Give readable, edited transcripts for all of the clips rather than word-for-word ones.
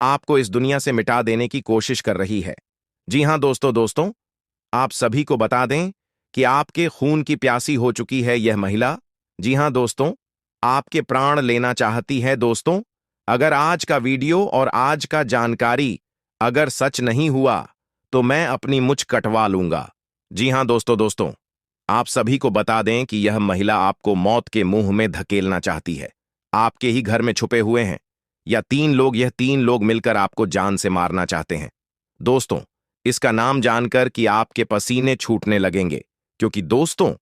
आपको इस दुनिया से मिटा देने की कोशिश कर रही है। जी हां दोस्तों, आप सभी को बता दें कि आपके खून की प्यासी हो चुकी है यह महिला। जी हां दोस्तों, आपके प्राण लेना चाहती है दोस्तों। अगर आज का वीडियो और आज का जानकारी अगर सच नहीं हुआ तो मैं अपनी मुझ कटवा लूंगा। जी हां दोस्तों, आप सभी को बता दें कि यह महिला आपको मौत के मुंह में धकेलना चाहती है। आपके ही घर में छुपे हुए हैं या यह तीन लोग मिलकर आपको जान से मारना चाहते हैं। दोस्तों, इसका नाम जानकर कि आपके पसीने छूटने लगेंगे, क्योंकि दोस्तों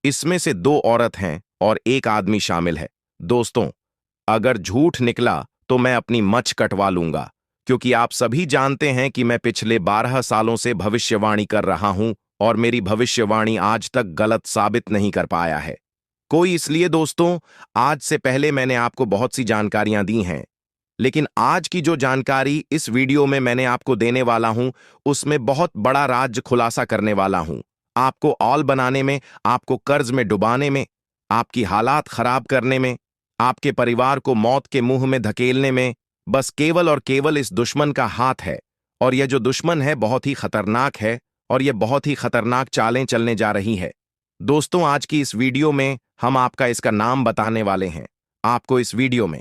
इसमें से दो औरत हैं और एक आदमी शामिल है। दोस्तों, अगर झूठ निकला तो मैं अपनी मच कटवा लूंगा, क्योंकि आप सभी जानते हैं कि मैं पिछले 12 सालों से भविष्यवाणी कर रहा हूं और मेरी भविष्यवाणी आज तक गलत साबित नहीं कर पाया है कोई। इसलिए दोस्तों, आज से पहले मैंने आपको बहुत सी जानकारियां दी हैं, लेकिन आज की जो जानकारी इस वीडियो में मैंने आपको देने वाला हूं, उसमें बहुत बड़ा राज खुलासा करने वाला हूं। आपको ऑल बनाने में, आपको कर्ज में डुबाने में, आपकी हालात खराब करने में, आपके परिवार को मौत के मुंह में धकेलने में बस केवल और केवल इस दुश्मन का हाथ है। और यह जो दुश्मन है बहुत ही खतरनाक है और यह बहुत ही खतरनाक चालें चलने जा रही है। दोस्तों, आज की इस वीडियो में हम आपका इसका नाम बताने वाले हैं। आपको इस वीडियो में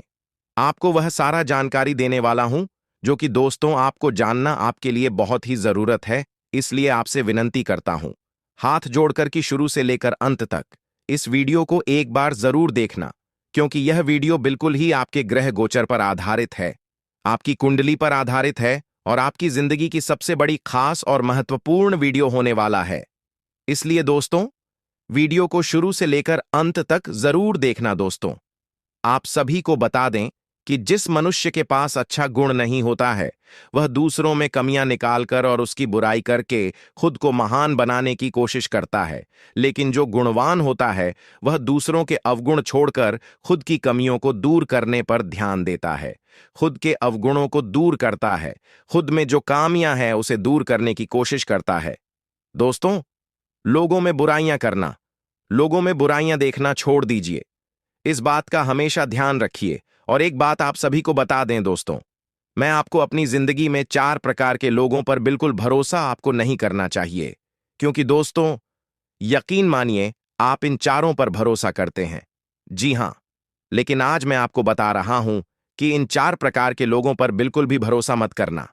आपको वह सारा जानकारी देने वाला हूं जो कि दोस्तों आपको जानना आपके लिए बहुत ही जरूरत है। इसलिए आपसे विनती करता हूं, हाथ जोड़कर कि शुरू से लेकर अंत तक इस वीडियो को एक बार जरूर देखना, क्योंकि यह वीडियो बिल्कुल ही आपके ग्रह गोचर पर आधारित है, आपकी कुंडली पर आधारित है और आपकी जिंदगी की सबसे बड़ी खास और महत्वपूर्ण वीडियो होने वाला है। इसलिए दोस्तों, वीडियो को शुरू से लेकर अंत तक जरूर देखना। दोस्तों, आप सभी को बता दें कि जिस मनुष्य के पास अच्छा गुण नहीं होता है, वह दूसरों में कमियां निकालकर और उसकी बुराई करके खुद को महान बनाने की कोशिश करता है। लेकिन जो गुणवान होता है, वह दूसरों के अवगुण छोड़कर खुद की कमियों को दूर करने पर ध्यान देता है, खुद के अवगुणों को दूर करता है, खुद में जो खामियां हैं उसे दूर करने की कोशिश करता है। दोस्तों, लोगों में बुराइयां करना, लोगों में बुराइयां देखना छोड़ दीजिए। इस बात का हमेशा ध्यान रखिए। और एक बात आप सभी को बता दें दोस्तों, मैं आपको अपनी जिंदगी में 4 प्रकार के लोगों पर बिल्कुल भरोसा आपको नहीं करना चाहिए, क्योंकि दोस्तों यकीन मानिए आप इन चारों पर भरोसा करते हैं। जी हां, लेकिन आज मैं आपको बता रहा हूं कि इन 4 प्रकार के लोगों पर बिल्कुल भी भरोसा मत करना।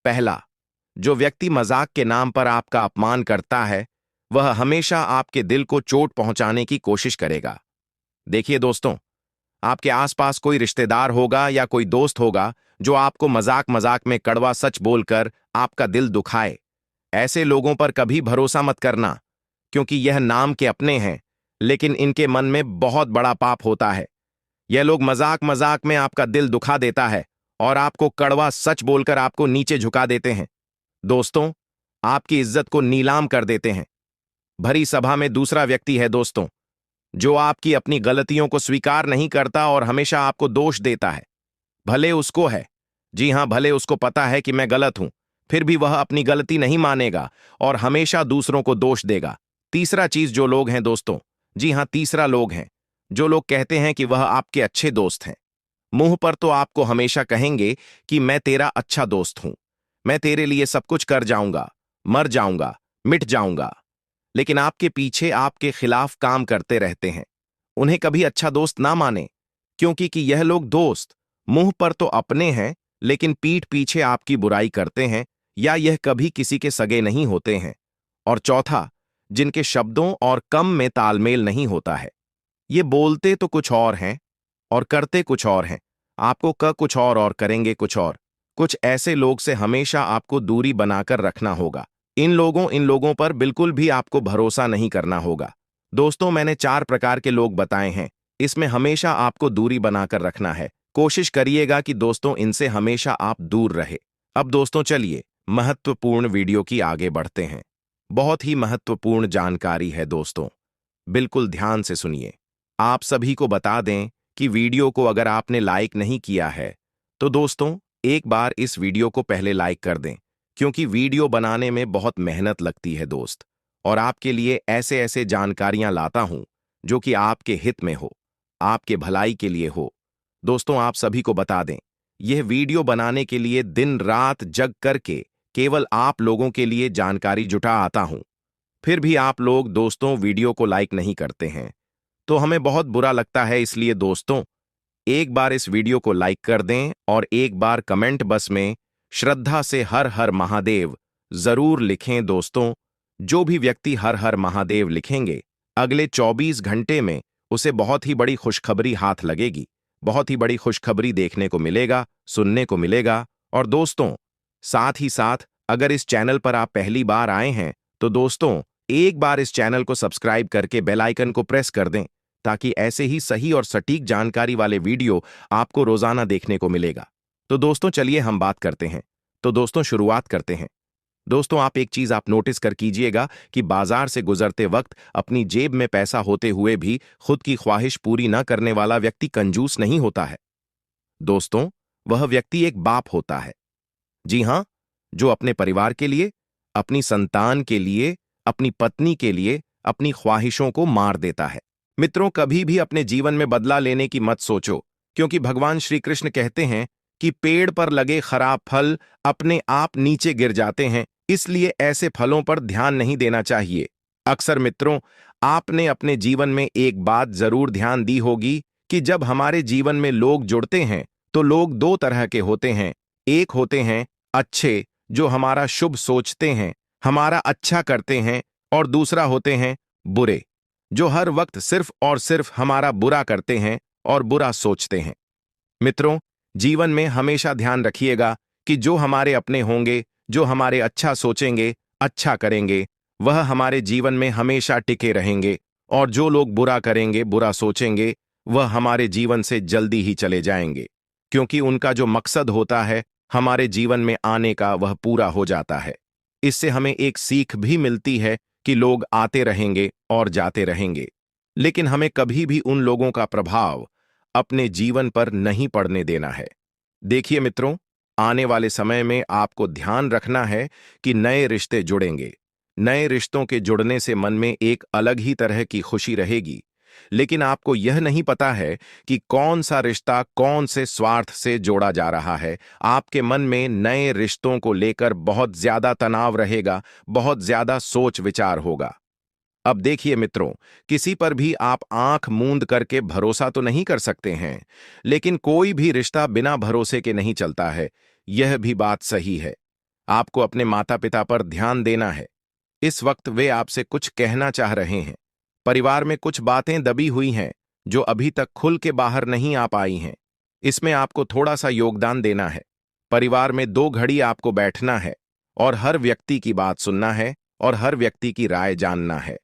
पहला, जो व्यक्ति मजाक के नाम पर आपका अपमान करता है, वह हमेशा आपके दिल को चोट पहुंचाने की कोशिश करेगा। देखिए दोस्तों, आपके आसपास कोई रिश्तेदार होगा या कोई दोस्त होगा जो आपको मजाक मजाक में कड़वा सच बोलकर आपका दिल दुखाए। ऐसे लोगों पर कभी भरोसा मत करना, क्योंकि यह नाम के अपने हैं, लेकिन इनके मन में बहुत बड़ा पाप होता है। यह लोग मजाक मजाक में आपका दिल दुखा देता है और आपको कड़वा सच बोलकर आपको नीचे झुका देते हैं। दोस्तों, आपकी इज्जत को नीलाम कर देते हैं। भरी सभा में दूसरा व्यक्ति है दोस्तों, जो आपकी अपनी गलतियों को स्वीकार नहीं करता और हमेशा आपको दोष देता है। भले उसको है, जी हां, भले उसको पता है कि मैं गलत हूं, फिर भी वह अपनी गलती नहीं मानेगा और हमेशा दूसरों को दोष देगा। तीसरा चीज जो लोग हैं दोस्तों, जी हां, तीसरा लोग हैं जो लोग कहते हैं कि वह आपके अच्छे दोस्त हैं। मुंह पर तो आपको हमेशा कहेंगे कि मैं तेरा अच्छा दोस्त हूं, मैं तेरे लिए सब कुछ कर जाऊंगा, मर जाऊंगा, मिट जाऊंगा, लेकिन आपके पीछे आपके खिलाफ काम करते रहते हैं। उन्हें कभी अच्छा दोस्त ना माने, क्योंकि कि यह लोग दोस्त मुंह पर तो अपने हैं, लेकिन पीठ पीछे आपकी बुराई करते हैं, या यह कभी किसी के सगे नहीं होते हैं। और चौथा, जिनके शब्दों और कम में तालमेल नहीं होता है। ये बोलते तो कुछ और हैं और करते कुछ और हैं, आपको कुछ और करेंगे कुछ और। कुछ ऐसे लोग से हमेशा आपको दूरी बनाकर रखना होगा। इन लोगों पर बिल्कुल भी आपको भरोसा नहीं करना होगा। दोस्तों, मैंने 4 प्रकार के लोग बताए हैं, इसमें हमेशा आपको दूरी बनाकर रखना है। कोशिश करिएगा कि दोस्तों इनसे हमेशा आप दूर रहे। अब दोस्तों चलिए महत्वपूर्ण वीडियो की आगे बढ़ते हैं। बहुत ही महत्वपूर्ण जानकारी है दोस्तों, बिल्कुल ध्यान से सुनिए। आप सभी को बता दें कि वीडियो को अगर आपने लाइक नहीं किया है तो दोस्तों एक बार इस वीडियो को पहले लाइक कर दें, क्योंकि वीडियो बनाने में बहुत मेहनत लगती है दोस्त, और आपके लिए ऐसे ऐसे जानकारियां लाता हूं जो कि आपके हित में हो, आपके भलाई के लिए हो। दोस्तों, आप सभी को बता दें, यह वीडियो बनाने के लिए दिन रात जग करके केवल आप लोगों के लिए जानकारी जुटा आता हूं। फिर भी आप लोग दोस्तों वीडियो को लाइक नहीं करते हैं, तो हमें बहुत बुरा लगता है। इसलिए दोस्तों, एक बार इस वीडियो को लाइक कर दें और एक बार कमेंट बॉक्स में श्रद्धा से हर हर महादेव जरूर लिखें। दोस्तों, जो भी व्यक्ति हर हर महादेव लिखेंगे, अगले 24 घंटे में उसे बहुत ही बड़ी खुशखबरी हाथ लगेगी, बहुत ही बड़ी खुशखबरी देखने को मिलेगा, सुनने को मिलेगा। और दोस्तों, साथ ही साथ अगर इस चैनल पर आप पहली बार आए हैं, तो दोस्तों एक बार इस चैनल को सब्सक्राइब करके बेल आइकन को प्रेस कर दें, ताकि ऐसे ही सही और सटीक जानकारी वाले वीडियो आपको रोजाना देखने को मिलेगा। तो दोस्तों चलिए हम बात करते हैं। तो दोस्तों शुरुआत करते हैं। दोस्तों, आप एक चीज आप नोटिस कर कीजिएगा कि बाजार से गुजरते वक्त अपनी जेब में पैसा होते हुए भी खुद की ख्वाहिश पूरी न करने वाला व्यक्ति कंजूस नहीं होता है। दोस्तों, वह व्यक्ति एक बाप होता है। जी हां, जो अपने परिवार के लिए, अपनी संतान के लिए, अपनी पत्नी के लिए अपनी ख्वाहिशों को मार देता है। मित्रों, कभी भी अपने जीवन में बदला लेने की मत सोचो, क्योंकि भगवान श्री कृष्ण कहते हैं कि पेड़ पर लगे खराब फल अपने आप नीचे गिर जाते हैं, इसलिए ऐसे फलों पर ध्यान नहीं देना चाहिए। अक्सर मित्रों, आपने अपने जीवन में एक बात जरूर ध्यान दी होगी कि जब हमारे जीवन में लोग जुड़ते हैं, तो लोग दो तरह के होते हैं। एक होते हैं अच्छे, जो हमारा शुभ सोचते हैं, हमारा अच्छा करते हैं, और दूसरा होते हैं बुरे, जो हर वक्त सिर्फ और सिर्फ हमारा बुरा करते हैं और बुरा सोचते हैं। मित्रों, जीवन में हमेशा ध्यान रखिएगा कि जो हमारे अपने होंगे, जो हमारे अच्छा सोचेंगे, अच्छा करेंगे, वह हमारे जीवन में हमेशा टिके रहेंगे, और जो लोग बुरा करेंगे, बुरा सोचेंगे, वह हमारे जीवन से जल्दी ही चले जाएंगे, क्योंकि उनका जो मकसद होता है हमारे जीवन में आने का, वह पूरा हो जाता है। इससे हमें एक सीख भी मिलती है कि लोग आते रहेंगे और जाते रहेंगे, लेकिन हमें कभी भी उन लोगों का प्रभाव अपने जीवन पर नहीं पड़ने देना है। देखिए मित्रों, आने वाले समय में आपको ध्यान रखना है कि नए रिश्ते जुड़ेंगे। नए रिश्तों के जुड़ने से मन में एक अलग ही तरह की खुशी रहेगी, लेकिन आपको यह नहीं पता है कि कौन सा रिश्ता कौन से स्वार्थ से जोड़ा जा रहा है। आपके मन में नए रिश्तों को लेकर बहुत ज्यादा तनाव रहेगा, बहुत ज्यादा सोच विचार होगा। अब देखिए मित्रों, किसी पर भी आप आंख मूंद करके भरोसा तो नहीं कर सकते हैं, लेकिन कोई भी रिश्ता बिना भरोसे के नहीं चलता है, यह भी बात सही है। आपको अपने माता पिता पर ध्यान देना है। इस वक्त वे आपसे कुछ कहना चाह रहे हैं। परिवार में कुछ बातें दबी हुई हैं जो अभी तक खुल के बाहर नहीं आ पाई हैं। इसमें आपको थोड़ा सा योगदान देना है। परिवार में 2 घड़ी आपको बैठना है और हर व्यक्ति की बात सुनना है और हर व्यक्ति की राय जानना है।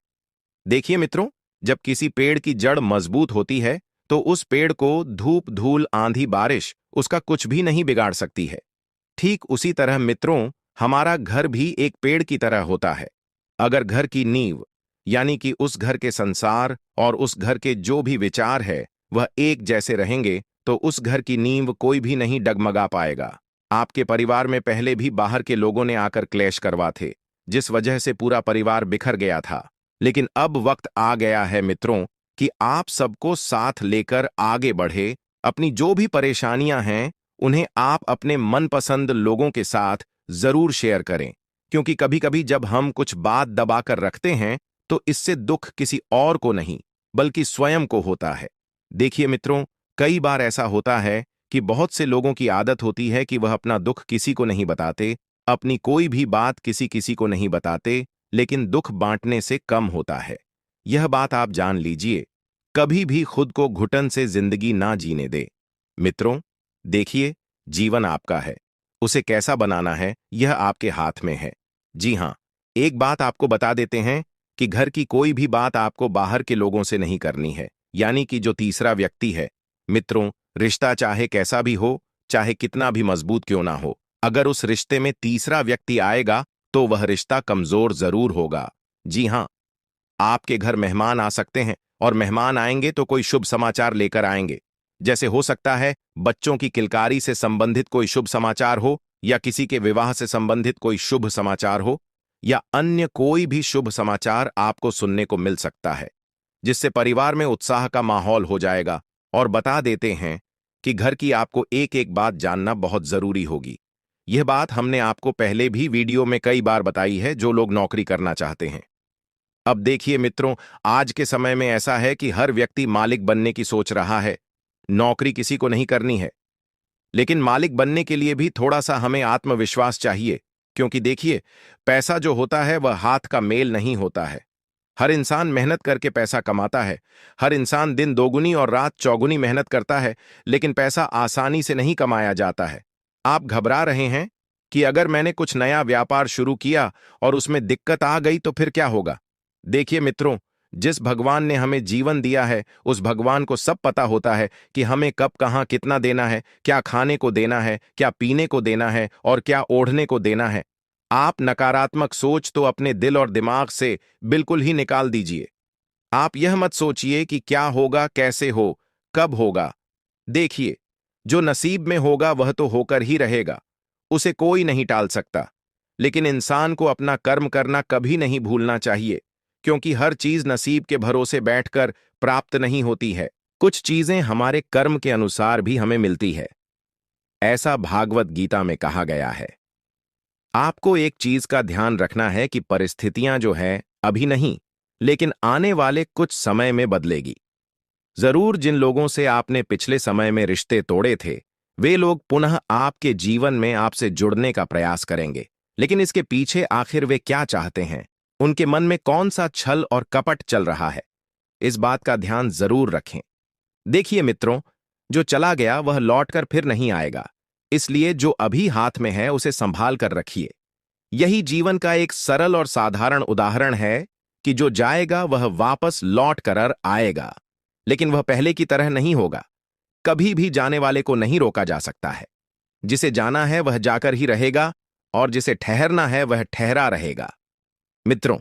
देखिए मित्रों, जब किसी पेड़ की जड़ मजबूत होती है, तो उस पेड़ को धूप, धूल, आंधी, बारिश उसका कुछ भी नहीं बिगाड़ सकती है। ठीक उसी तरह मित्रों, हमारा घर भी एक पेड़ की तरह होता है। अगर घर की नींव, यानी कि उस घर के संसार और उस घर के जो भी विचार है वह एक जैसे रहेंगे, तो उस घर की नींव कोई भी नहीं डगमगा पाएगा। आपके परिवार में पहले भी बाहर के लोगों ने आकर क्लेश करवा थे, जिस वजह से पूरा परिवार बिखर गया था। लेकिन अब वक्त आ गया है मित्रों कि आप सबको साथ लेकर आगे बढ़े। अपनी जो भी परेशानियां हैं, उन्हें आप अपने मनपसंद लोगों के साथ जरूर शेयर करें, क्योंकि कभी कभी जब हम कुछ बात दबाकर रखते हैं, तो इससे दुख किसी और को नहीं बल्कि स्वयं को होता है। देखिए मित्रों, कई बार ऐसा होता है कि बहुत से लोगों की आदत होती है कि वह अपना दुख किसी को नहीं बताते, अपनी कोई भी बात किसी किसी को नहीं बताते, लेकिन दुख बांटने से कम होता है। यह बात आप जान लीजिए। कभी भी खुद को घुटन से जिंदगी ना जीने दे। मित्रों, देखिए, जीवन आपका है, उसे कैसा बनाना है यह आपके हाथ में है। जी हां, एक बात आपको बता देते हैं कि घर की कोई भी बात आपको बाहर के लोगों से नहीं करनी है, यानी कि जो तीसरा व्यक्ति है। मित्रों, रिश्ता चाहे कैसा भी हो, चाहे कितना भी मजबूत क्यों ना हो, अगर उस रिश्ते में तीसरा व्यक्ति आएगा तो वह रिश्ता कमजोर जरूर होगा। जी हां, आपके घर मेहमान आ सकते हैं, और मेहमान आएंगे तो कोई शुभ समाचार लेकर आएंगे। जैसे हो सकता है बच्चों की किलकारी से संबंधित कोई शुभ समाचार हो, या किसी के विवाह से संबंधित कोई शुभ समाचार हो, या अन्य कोई भी शुभ समाचार आपको सुनने को मिल सकता है, जिससे परिवार में उत्साह का माहौल हो जाएगा। और बता देते हैं कि घर की आपको एक एक बात जानना बहुत जरूरी होगी। यह बात हमने आपको पहले भी वीडियो में कई बार बताई है, जो लोग नौकरी करना चाहते हैं। अब देखिए मित्रों, आज के समय में ऐसा है कि हर व्यक्ति मालिक बनने की सोच रहा है। नौकरी किसी को नहीं करनी है, लेकिन मालिक बनने के लिए भी थोड़ा सा हमें आत्मविश्वास चाहिए। क्योंकि देखिए, पैसा जो होता है वह हाथ का मेल नहीं होता है। हर इंसान मेहनत करके पैसा कमाता है। हर इंसान दिन दोगुनी और रात चौगुनी मेहनत करता है, लेकिन पैसा आसानी से नहीं कमाया जाता है। आप घबरा रहे हैं कि अगर मैंने कुछ नया व्यापार शुरू किया और उसमें दिक्कत आ गई तो फिर क्या होगा? देखिए मित्रों, जिस भगवान ने हमें जीवन दिया है, उस भगवान को सब पता होता है कि हमें कब कहाँ कितना देना है, क्या खाने को देना है, क्या पीने को देना है और क्या ओढ़ने को देना है। आप नकारात्मक सोच तो अपने दिल और दिमाग से बिल्कुल ही निकाल दीजिए। आप यह मत सोचिए कि क्या होगा, कैसे हो, कब होगा। देखिए, जो नसीब में होगा वह तो होकर ही रहेगा, उसे कोई नहीं टाल सकता। लेकिन इंसान को अपना कर्म करना कभी नहीं भूलना चाहिए, क्योंकि हर चीज नसीब के भरोसे बैठकर प्राप्त नहीं होती है। कुछ चीजें हमारे कर्म के अनुसार भी हमें मिलती है। ऐसा भागवत गीता में कहा गया है। आपको एक चीज का ध्यान रखना है कि परिस्थितियां जो है अभी नहीं, लेकिन आने वाले कुछ समय में बदलेगी। जरूर जिन लोगों से आपने पिछले समय में रिश्ते तोड़े थे, वे लोग पुनः आपके जीवन में आपसे जुड़ने का प्रयास करेंगे। लेकिन इसके पीछे आखिर वे क्या चाहते हैं? उनके मन में कौन सा छल और कपट चल रहा है? इस बात का ध्यान जरूर रखें। देखिए मित्रों, जो चला गया वह लौटकर फिर नहीं आएगा। इसलिए जो अभी हाथ में है उसे संभाल कर रखिए। यही जीवन का एक सरल और साधारण उदाहरण है कि जो जाएगा वह वापस लौट कर आएगा, लेकिन वह पहले की तरह नहीं होगा। कभी भी जाने वाले को नहीं रोका जा सकता है। जिसे जाना है वह जाकर ही रहेगा, और जिसे ठहरना है वह ठहरा रहेगा। मित्रों,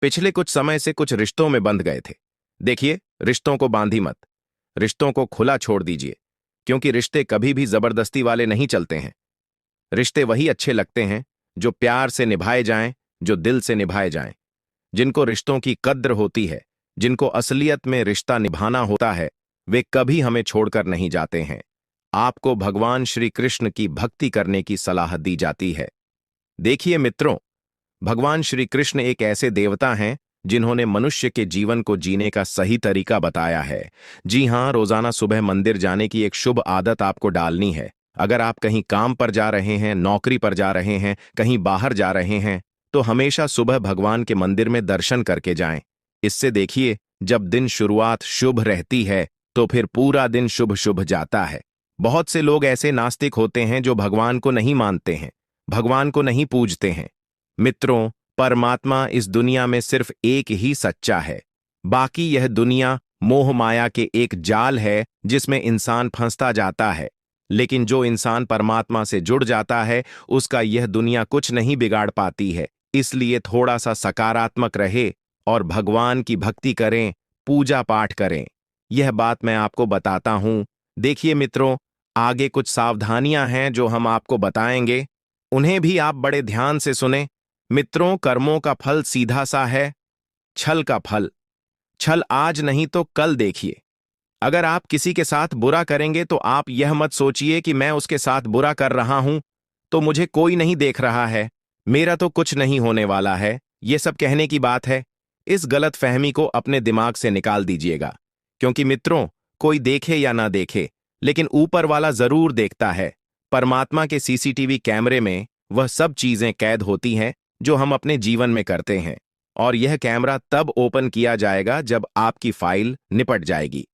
पिछले कुछ समय से कुछ रिश्तों में बंध गए थे। देखिए, रिश्तों को बांधी मत, रिश्तों को खुला छोड़ दीजिए, क्योंकि रिश्ते कभी भी जबरदस्ती वाले नहीं चलते हैं। रिश्ते वही अच्छे लगते हैं जो प्यार से निभाए जाएं, जो दिल से निभाए जाएं, जिनको रिश्तों की कद्र होती है, जिनको असलियत में रिश्ता निभाना होता है। वे कभी हमें छोड़कर नहीं जाते हैं। आपको भगवान श्री कृष्ण की भक्ति करने की सलाह दी जाती है। देखिए मित्रों, भगवान श्री कृष्ण एक ऐसे देवता हैं जिन्होंने मनुष्य के जीवन को जीने का सही तरीका बताया है। जी हां, रोजाना सुबह मंदिर जाने की एक शुभ आदत आपको डालनी है। अगर आप कहीं काम पर जा रहे हैं, नौकरी पर जा रहे हैं, कहीं बाहर जा रहे हैं, तो हमेशा सुबह भगवान के मंदिर में दर्शन करके जाएं। इससे देखिए, जब दिन शुरुआत शुभ रहती है तो फिर पूरा दिन शुभ शुभ जाता है। बहुत से लोग ऐसे नास्तिक होते हैं जो भगवान को नहीं मानते हैं, भगवान को नहीं पूजते हैं। मित्रों, परमात्मा इस दुनिया में सिर्फ एक ही सच्चा है। बाकी यह दुनिया मोह माया के एक जाल है जिसमें इंसान फंसता जाता है। लेकिन जो इंसान परमात्मा से जुड़ जाता है, उसका यह दुनिया कुछ नहीं बिगाड़ पाती है। इसलिए थोड़ा सा सकारात्मक रहे और भगवान की भक्ति करें, पूजा पाठ करें। यह बात मैं आपको बताता हूं। देखिए मित्रों, आगे कुछ सावधानियां हैं जो हम आपको बताएंगे, उन्हें भी आप बड़े ध्यान से सुने। मित्रों, कर्मों का फल सीधा सा है, छल का फल। छल आज नहीं तो कल देखिए। अगर आप किसी के साथ बुरा करेंगे तो आप यह मत सोचिए कि मैं उसके साथ बुरा कर रहा हूं तो मुझे कोई नहीं देख रहा है, मेरा तो कुछ नहीं होने वाला है। यह सब कहने की बात है। इस गलत फहमी को अपने दिमाग से निकाल दीजिएगा। क्योंकि मित्रों, कोई देखे या ना देखे, लेकिन ऊपर वाला जरूर देखता है। परमात्मा के सीसीटीवी कैमरे में वह सब चीजें कैद होती हैं जो हम अपने जीवन में करते हैं, और यह कैमरा तब ओपन किया जाएगा जब आपकी फाइल निपट जाएगी।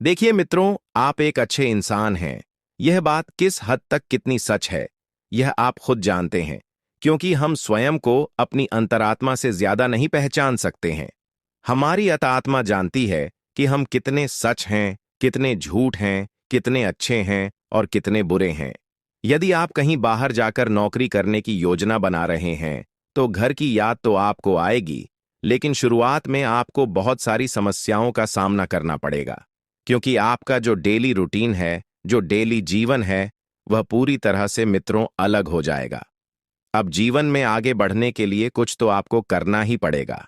देखिए मित्रों, आप एक अच्छे इंसान हैं। यह बात किस हद तक कितनी सच है, यह आप खुद जानते हैं, क्योंकि हम स्वयं को अपनी अंतरात्मा से ज्यादा नहीं पहचान सकते हैं। हमारी अंतरात्मा जानती है कि हम कितने सच हैं, कितने झूठ हैं, कितने अच्छे हैं और कितने बुरे हैं। यदि आप कहीं बाहर जाकर नौकरी करने की योजना बना रहे हैं, तो घर की याद तो आपको आएगी, लेकिन शुरुआत में आपको बहुत सारी समस्याओं का सामना करना पड़ेगा, क्योंकि आपका जो डेली रूटीन है, जो डेली जीवन है, वह पूरी तरह से मित्रों अलग हो जाएगा। अब जीवन में आगे बढ़ने के लिए कुछ तो आपको करना ही पड़ेगा।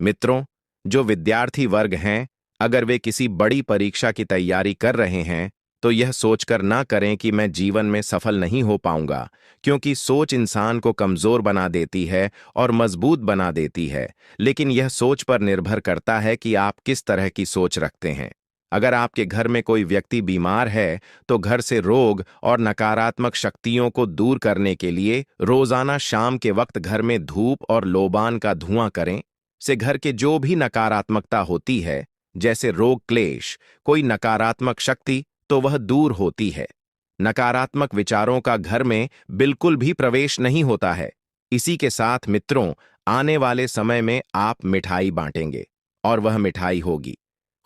मित्रों, जो विद्यार्थी वर्ग हैं, अगर वे किसी बड़ी परीक्षा की तैयारी कर रहे हैं, तो यह सोचकर ना करें कि मैं जीवन में सफल नहीं हो पाऊंगा, क्योंकि सोच इंसान को कमजोर बना देती है और मजबूत बना देती है, लेकिन यह सोच पर निर्भर करता है कि आप किस तरह की सोच रखते हैं। अगर आपके घर में कोई व्यक्ति बीमार है, तो घर से रोग और नकारात्मक शक्तियों को दूर करने के लिए रोजाना शाम के वक्त घर में धूप और लोबान का धुआं करें। से घर के जो भी नकारात्मकता होती है, जैसे रोग क्लेश, कोई नकारात्मक शक्ति, तो वह दूर होती है। नकारात्मक विचारों का घर में बिल्कुल भी प्रवेश नहीं होता है। इसी के साथ मित्रों, आने वाले समय में आप मिठाई बांटेंगे, और वह मिठाई होगी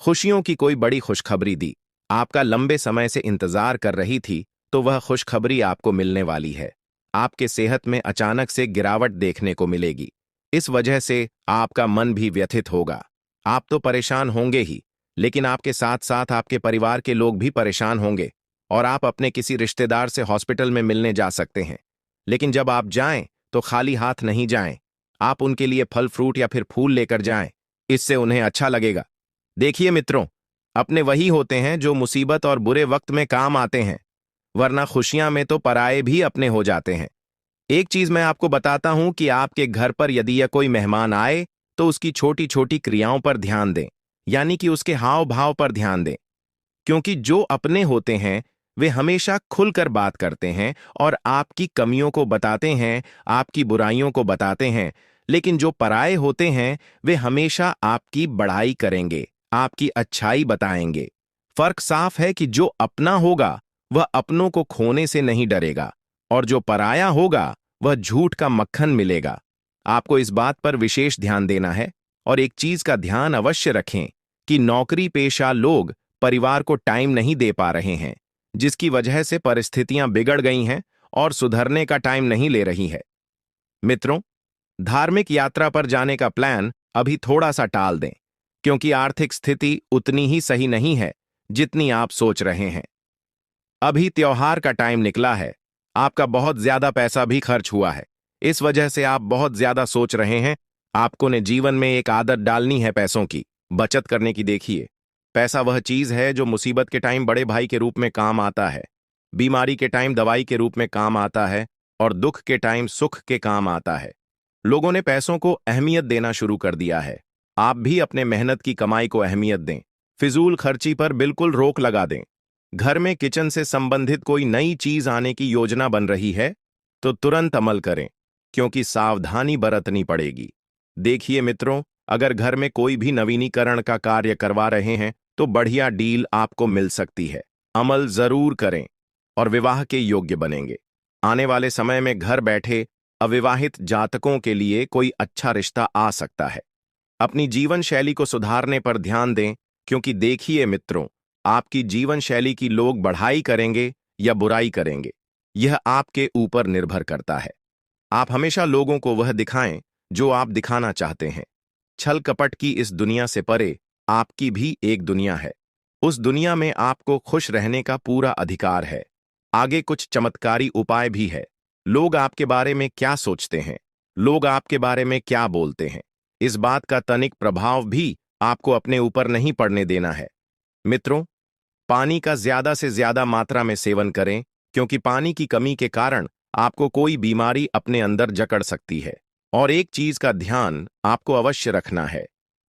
खुशियों की कोई बड़ी खुशखबरी दी। आपका लंबे समय से इंतजार कर रही थी, तो वह खुशखबरी आपको मिलने वाली है। आपके सेहत में अचानक से गिरावट देखने को मिलेगी। इस वजह से आपका मन भी व्यथित होगा। आप तो परेशान होंगे ही, लेकिन आपके साथ साथ आपके परिवार के लोग भी परेशान होंगे, और आप अपने किसी रिश्तेदार से हॉस्पिटल में मिलने जा सकते हैं। लेकिन जब आप जाएं, तो खाली हाथ नहीं जाएं। आप उनके लिए फल फ्रूट या फिर फूल लेकर जाएं। इससे उन्हें अच्छा लगेगा। देखिए मित्रों, अपने वही होते हैं जो मुसीबत और बुरे वक्त में काम आते हैं, वरना खुशियां में तो पराये भी अपने हो जाते हैं। एक चीज मैं आपको बताता हूं कि आपके घर पर यदि यह कोई मेहमान आए, तो उसकी छोटी छोटी क्रियाओं पर ध्यान दें, यानी कि उसके हाव भाव पर ध्यान दें। क्योंकि जो अपने होते हैं, वे हमेशा खुलकर बात करते हैं और आपकी कमियों को बताते हैं, आपकी बुराइयों को बताते हैं। लेकिन जो पराये होते हैं, वे हमेशा आपकी बड़ाई करेंगे, आपकी अच्छाई बताएंगे। फर्क साफ है कि जो अपना होगा, वह अपनों को खोने से नहीं डरेगा, और जो पराया होगा, वह झूठ का मक्खन मिलेगा। आपको इस बात पर विशेष ध्यान देना है, और एक चीज का ध्यान अवश्य रखें कि नौकरी पेशा लोग परिवार को टाइम नहीं दे पा रहे हैं, जिसकी वजह से परिस्थितियां बिगड़ गई हैं और सुधरने का टाइम नहीं ले रही है। मित्रों, धार्मिक यात्रा पर जाने का प्लान अभी थोड़ा सा टाल दें, क्योंकि आर्थिक स्थिति उतनी ही सही नहीं है जितनी आप सोच रहे हैं। अभी त्योहार का टाइम निकला है, आपका बहुत ज्यादा पैसा भी खर्च हुआ है। इस वजह से आप बहुत ज्यादा सोच रहे हैं। आपको ने जीवन में एक आदत डालनी है पैसों की, बचत करने की। देखिए, पैसा वह चीज है जो मुसीबत के टाइम बड़े भाई के रूप में काम आता है, बीमारी के टाइम दवाई के रूप में काम आता है, और दुख के टाइम सुख के काम आता है। लोगों ने पैसों को अहमियत देना शुरू कर दिया है। आप भी अपने मेहनत की कमाई को अहमियत दें। फिजूल खर्ची पर बिल्कुल रोक लगा दें। घर में किचन से संबंधित कोई नई चीज आने की योजना बन रही है, तो तुरंत अमल करें, क्योंकि सावधानी बरतनी पड़ेगी। देखिए मित्रों, अगर घर में कोई भी नवीनीकरण का कार्य करवा रहे हैं, तो बढ़िया डील आपको मिल सकती है। अमल जरूर करें और विवाह के योग्य बनेंगे। आने वाले समय में घर बैठे अविवाहित जातकों के लिए कोई अच्छा रिश्ता आ सकता है। अपनी जीवन शैली को सुधारने पर ध्यान दें, क्योंकि देखिए मित्रों, आपकी जीवन शैली की लोग बढ़ाई करेंगे या बुराई करेंगे, यह आपके ऊपर निर्भर करता है। आप हमेशा लोगों को वह दिखाएं जो आप दिखाना चाहते हैं। छल कपट की इस दुनिया से परे आपकी भी एक दुनिया है। उस दुनिया में आपको खुश रहने का पूरा अधिकार है। आगे कुछ चमत्कारी उपाय भी है। लोग आपके बारे में क्या सोचते हैं, लोग आपके बारे में क्या बोलते हैं, इस बात का तनिक प्रभाव भी आपको अपने ऊपर नहीं पड़ने देना है। मित्रों, पानी का ज्यादा से ज्यादा मात्रा में सेवन करें, क्योंकि पानी की कमी के कारण आपको कोई बीमारी अपने अंदर जकड़ सकती है। और एक चीज का ध्यान आपको अवश्य रखना है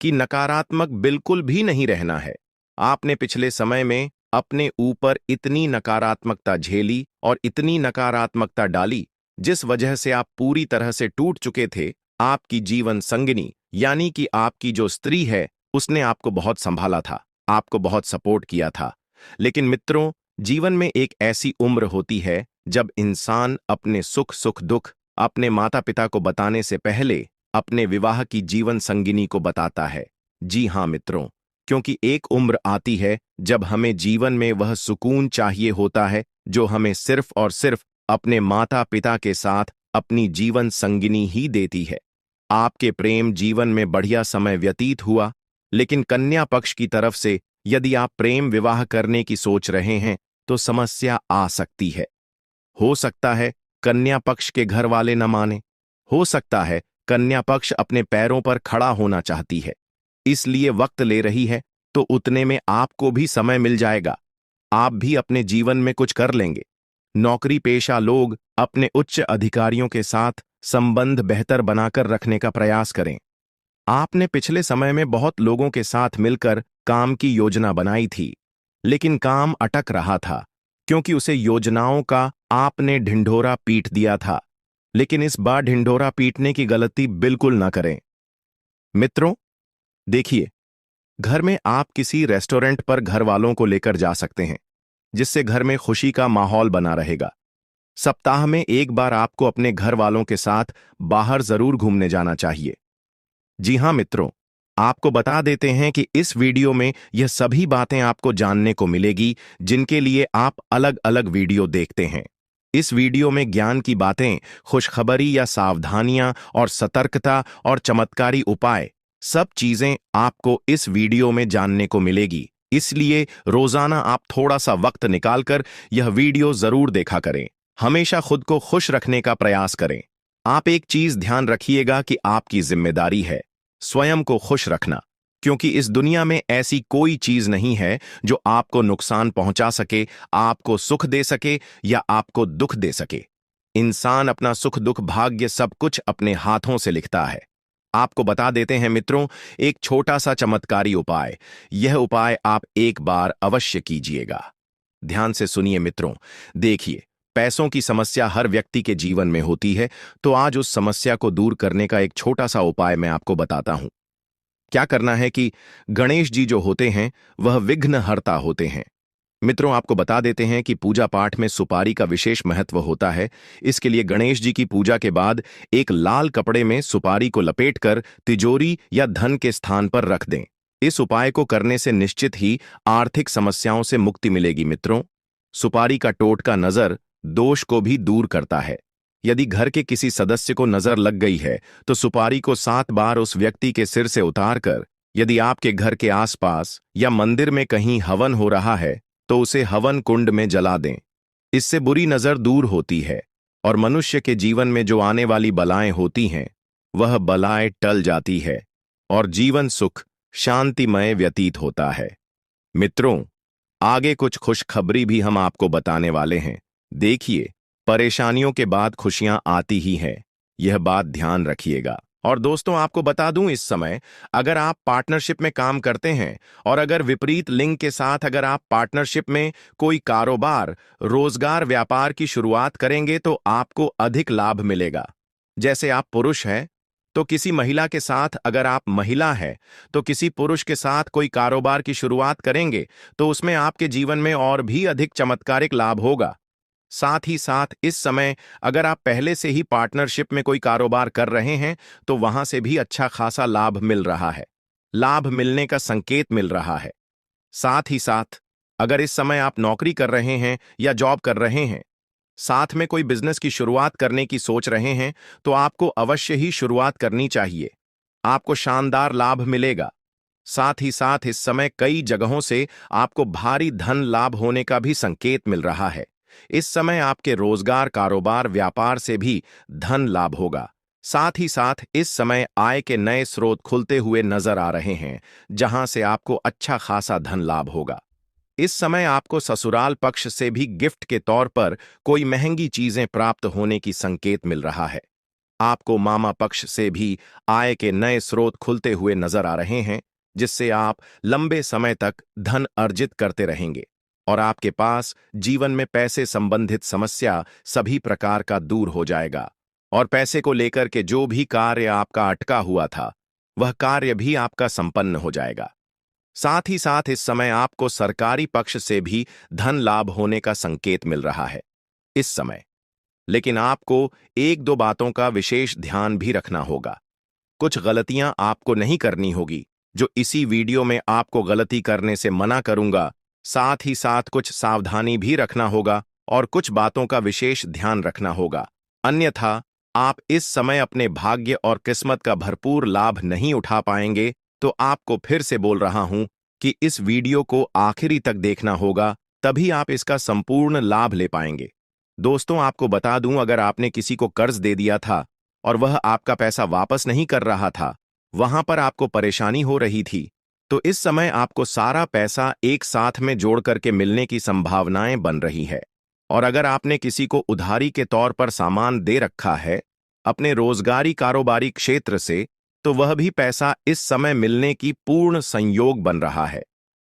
कि नकारात्मक बिल्कुल भी नहीं रहना है। आपने पिछले समय में अपने ऊपर इतनी नकारात्मकता झेली और इतनी नकारात्मकता डाली, जिस वजह से आप पूरी तरह से टूट चुके थे। आपकी जीवन संगिनी, यानी कि आपकी जो स्त्री है, उसने आपको बहुत संभाला था, आपको बहुत सपोर्ट किया था। लेकिन मित्रों, जीवन में एक ऐसी उम्र होती है जब इंसान अपने सुख सुख दुख अपने माता पिता को बताने से पहले अपने विवाह की जीवन संगिनी को बताता है। जी हाँ मित्रों, क्योंकि एक उम्र आती है जब हमें जीवन में वह सुकून चाहिए होता है जो हमें सिर्फ और सिर्फ अपने माता पिता के साथ अपनी जीवन संगिनी ही देती है। आपके प्रेम जीवन में बढ़िया समय व्यतीत हुआ, लेकिन कन्या पक्ष की तरफ से यदि आप प्रेम विवाह करने की सोच रहे हैं, तो समस्या आ सकती है। हो सकता है कन्या पक्ष के घर वाले न माने, हो सकता है कन्या पक्ष अपने पैरों पर खड़ा होना चाहती है, इसलिए वक्त ले रही है, तो उतने में आपको भी समय मिल जाएगा। आप भी अपने जीवन में कुछ कर लेंगे। नौकरी पेशा लोग अपने उच्च अधिकारियों के साथ संबंध बेहतर बनाकर रखने का प्रयास करें। आपने पिछले समय में बहुत लोगों के साथ मिलकर काम की योजना बनाई थी, लेकिन काम अटक रहा था क्योंकि उसे योजनाओं का आपने ढिंढोरा पीट दिया था। लेकिन इस बार ढिंढोरा पीटने की गलती बिल्कुल ना करें। मित्रों, देखिए, घर में आप किसी रेस्टोरेंट पर घर वालों को लेकर जा सकते हैं, जिससे घर में खुशी का माहौल बना रहेगा। सप्ताह में एक बार आपको अपने घर वालों के साथ बाहर जरूर घूमने जाना चाहिए। जी हां मित्रों, आपको बता देते हैं कि इस वीडियो में यह सभी बातें आपको जानने को मिलेगी जिनके लिए आप अलग अलग वीडियो देखते हैं। इस वीडियो में ज्ञान की बातें, खुशखबरी या सावधानियां और सतर्कता और चमत्कारी उपाय, सब चीजें आपको इस वीडियो में जानने को मिलेगी। इसलिए रोजाना आप थोड़ा सा वक्त निकालकर यह वीडियो जरूर देखा करें। हमेशा खुद को खुश रखने का प्रयास करें। आप एक चीज ध्यान रखिएगा कि आपकी जिम्मेदारी है स्वयं को खुश रखना, क्योंकि इस दुनिया में ऐसी कोई चीज नहीं है जो आपको नुकसान पहुंचा सके, आपको सुख दे सके या आपको दुख दे सके। इंसान अपना सुख दुख भाग्य सब कुछ अपने हाथों से लिखता है। आपको बता देते हैं मित्रों, एक छोटा सा चमत्कारी उपाय। यह उपाय आप एक बार अवश्य कीजिएगा। ध्यान से सुनिए मित्रों। देखिए, पैसों की समस्या हर व्यक्ति के जीवन में होती है, तो आज उस समस्या को दूर करने का एक छोटा सा उपाय मैं आपको बताता हूं। क्या करना है कि गणेश जी जो होते हैं वह विघ्नहर्ता होते हैं। मित्रों, आपको बता देते हैं कि पूजा पाठ में सुपारी का विशेष महत्व होता है। इसके लिए गणेश जी की पूजा के बाद एक लाल कपड़े में सुपारी को लपेटकर तिजोरी या धन के स्थान पर रख दें। इस उपाय को करने से निश्चित ही आर्थिक समस्याओं से मुक्ति मिलेगी। मित्रों, सुपारी का टोटका नजर दोष को भी दूर करता है। यदि घर के किसी सदस्य को नजर लग गई है तो सुपारी को 7 बार उस व्यक्ति के सिर से उतारकर, यदि आपके घर के आसपास या मंदिर में कहीं हवन हो रहा है तो उसे हवन कुंड में जला दें। इससे बुरी नजर दूर होती है और मनुष्य के जीवन में जो आने वाली बलाएं होती हैं वह बलाएं टल जाती है और जीवन सुख शांतिमय व्यतीत होता है। मित्रों, आगे कुछ खुशखबरी भी हम आपको बताने वाले हैं। देखिए, परेशानियों के बाद खुशियां आती ही हैं, यह बात ध्यान रखिएगा। और दोस्तों, आपको बता दूं, इस समय अगर आप पार्टनरशिप में काम करते हैं और अगर विपरीत लिंग के साथ अगर आप पार्टनरशिप में कोई कारोबार, रोजगार, व्यापार की शुरुआत करेंगे तो आपको अधिक लाभ मिलेगा। जैसे आप पुरुष हैं तो किसी महिला के साथ, अगर आप महिला हैं तो किसी पुरुष के साथ कोई कारोबार की शुरुआत करेंगे तो उसमें आपके जीवन में और भी अधिक चमत्कारिक लाभ होगा। साथ ही साथ इस समय अगर आप पहले से ही पार्टनरशिप में कोई कारोबार कर रहे हैं तो वहां से भी अच्छा खासा लाभ मिल रहा है। लाभ मिलने का संकेत मिल रहा है। साथ ही साथ अगर इस समय आप नौकरी कर रहे हैं या जॉब कर रहे हैं, साथ में कोई बिजनेस की शुरुआत करने की सोच रहे हैं, तो आपको अवश्य ही शुरुआत करनी चाहिए। आपको शानदार लाभ मिलेगा। साथ ही साथ इस समय कई जगहों से आपको भारी धन लाभ होने का भी संकेत मिल रहा है। इस समय आपके रोजगार, कारोबार, व्यापार से भी धन लाभ होगा। साथ ही साथ इस समय आय के नए स्रोत खुलते हुए नजर आ रहे हैं, जहां से आपको अच्छा खासा धन लाभ होगा। इस समय आपको ससुराल पक्ष से भी गिफ्ट के तौर पर कोई महंगी चीजें प्राप्त होने की संकेत मिल रहा है। आपको मामा पक्ष से भी आय के नए स्रोत खुलते हुए नजर आ रहे हैं, जिससे आप लंबे समय तक धन अर्जित करते रहेंगे और आपके पास जीवन में पैसे संबंधित समस्या सभी प्रकार का दूर हो जाएगा और पैसे को लेकर के जो भी कार्य आपका अटका हुआ था वह कार्य भी आपका संपन्न हो जाएगा। साथ ही साथ इस समय आपको सरकारी पक्ष से भी धन लाभ होने का संकेत मिल रहा है इस समय। लेकिन आपको एक दो बातों का विशेष ध्यान भी रखना होगा। कुछ गलतियां आपको नहीं करनी होगी, जो इसी वीडियो में आपको गलती करने से मना करूंगा। साथ ही साथ कुछ सावधानी भी रखना होगा और कुछ बातों का विशेष ध्यान रखना होगा, अन्यथा आप इस समय अपने भाग्य और किस्मत का भरपूर लाभ नहीं उठा पाएंगे। तो आपको फिर से बोल रहा हूं कि इस वीडियो को आखिरी तक देखना होगा, तभी आप इसका संपूर्ण लाभ ले पाएंगे। दोस्तों, आपको बता दूं, अगर आपने किसी को कर्ज दे दिया था और वह आपका पैसा वापस नहीं कर रहा था, वहां पर आपको परेशानी हो रही थी, तो इस समय आपको सारा पैसा एक साथ में जोड़ करके मिलने की संभावनाएं बन रही है। और अगर आपने किसी को उधारी के तौर पर सामान दे रखा है अपने रोजगारी कारोबारी क्षेत्र से, तो वह भी पैसा इस समय मिलने की पूर्ण संयोग बन रहा है।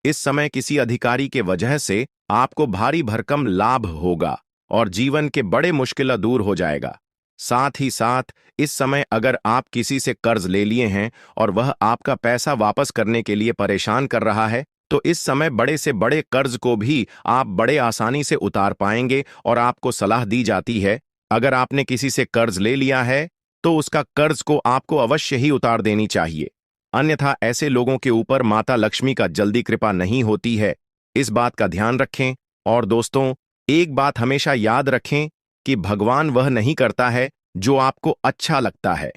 इस समय किसी अधिकारी के वजह से आपको भारी भरकम लाभ होगा और जीवन के बड़े मुश्किल दूर हो जाएगा। साथ ही साथ इस समय अगर आप किसी से कर्ज ले लिए हैं और वह आपका पैसा वापस करने के लिए परेशान कर रहा है, तो इस समय बड़े से बड़े कर्ज को भी आप बड़े आसानी से उतार पाएंगे। और आपको सलाह दी जाती है, अगर आपने किसी से कर्ज ले लिया है तो उसका कर्ज को आपको अवश्य ही उतार देनी चाहिए, अन्यथा ऐसे लोगों के ऊपर माता लक्ष्मी का जल्दी कृपा नहीं होती है। इस बात का ध्यान रखें। और दोस्तों, एक बात हमेशा याद रखें कि भगवान वह नहीं करता है जो आपको अच्छा लगता है,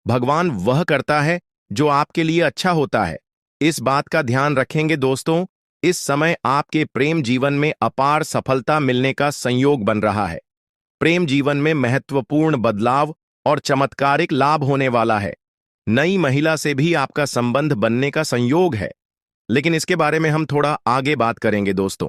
भगवान वह करता है जो आपके लिए अच्छा होता है। इस बात का ध्यान रखेंगे दोस्तों। इस समय आपके प्रेम जीवन में अपार सफलता मिलने का संयोग बन रहा है। प्रेम जीवन में महत्वपूर्ण बदलाव और चमत्कारिक लाभ होने वाला है। नई महिला से भी आपका संबंध बनने का संयोग है, लेकिन इसके बारे में हम थोड़ा आगे बात करेंगे दोस्तों।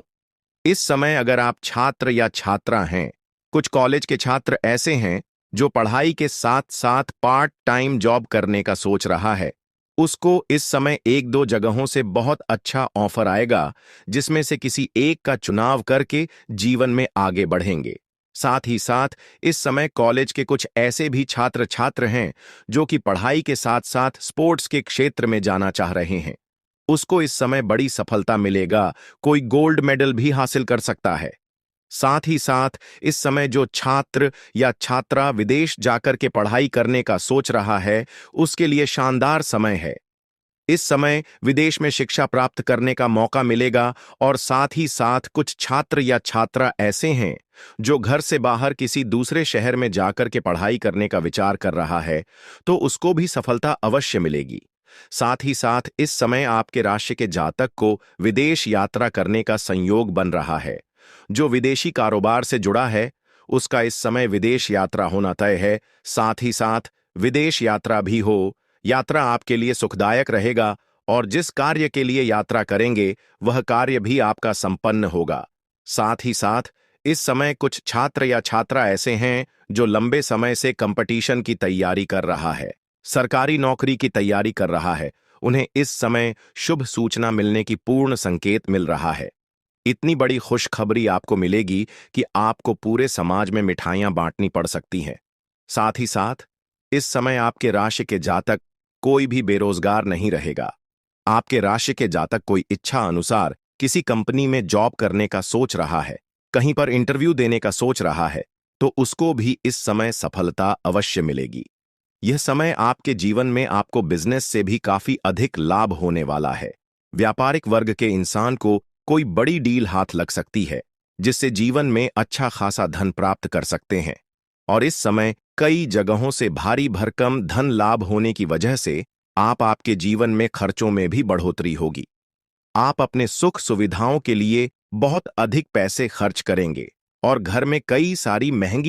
इस समय अगर आप छात्र या छात्रा हैं, कुछ कॉलेज के छात्र ऐसे हैं जो पढ़ाई के साथ साथ पार्ट टाइम जॉब करने का सोच रहा है, उसको इस समय एक दो जगहों से बहुत अच्छा ऑफर आएगा, जिसमें से किसी एक का चुनाव करके जीवन में आगे बढ़ेंगे। साथ ही साथ इस समय कॉलेज के कुछ ऐसे भी छात्र छात्र हैं जो कि पढ़ाई के साथ साथ स्पोर्ट्स के क्षेत्र में जाना चाह रहे हैं, उसको इस समय बड़ी सफलता मिलेगा, कोई गोल्ड मेडल भी हासिल कर सकता है। साथ ही साथ इस समय जो छात्र या छात्रा विदेश जाकर के पढ़ाई करने का सोच रहा है, उसके लिए शानदार समय है। इस समय विदेश में शिक्षा प्राप्त करने का मौका मिलेगा। और साथ ही साथ कुछ छात्र या छात्रा ऐसे हैं जो घर से बाहर किसी दूसरे शहर में जाकर के पढ़ाई करने का विचार कर रहा है, तो उसको भी सफलता अवश्य मिलेगी। साथ ही साथ इस समय आपके राशि के जातक को विदेश यात्रा करने का संयोग बन रहा है। जो विदेशी कारोबार से जुड़ा है, उसका इस समय विदेश यात्रा होना तय है। साथ ही साथ विदेश यात्रा भी हो, यात्रा आपके लिए सुखदायक रहेगा और जिस कार्य के लिए यात्रा करेंगे वह कार्य भी आपका संपन्न होगा। साथ ही साथ इस समय कुछ छात्र या छात्रा ऐसे हैं जो लंबे समय से कंपटीशन की तैयारी कर रहा है, सरकारी नौकरी की तैयारी कर रहा है, उन्हें इस समय शुभ सूचना मिलने की पूर्ण संकेत मिल रहा है। इतनी बड़ी खुशखबरी आपको मिलेगी कि आपको पूरे समाज में मिठाइयां बांटनी पड़ सकती हैं। साथ ही साथ इस समय आपके राशि के जातक कोई भी बेरोजगार नहीं रहेगा। आपके राशि के जातक कोई इच्छा अनुसार किसी कंपनी में जॉब करने का सोच रहा है, कहीं पर इंटरव्यू देने का सोच रहा है, तो उसको भी इस समय सफलता अवश्य मिलेगी। यह समय आपके जीवन में आपको बिजनेस से भी काफी अधिक लाभ होने वाला है। व्यापारिक वर्ग के इंसान को कोई बड़ी डील हाथ लग सकती है, जिससे जीवन में अच्छा खासा धन प्राप्त कर सकते हैं। और इस समय कई जगहों से भारी भरकम धन लाभ होने की वजह से आपके जीवन में खर्चों में भी बढ़ोतरी होगी। आप अपने सुख सुविधाओं के लिए बहुत अधिक पैसे खर्च करेंगे और घर में कई सारी महंगी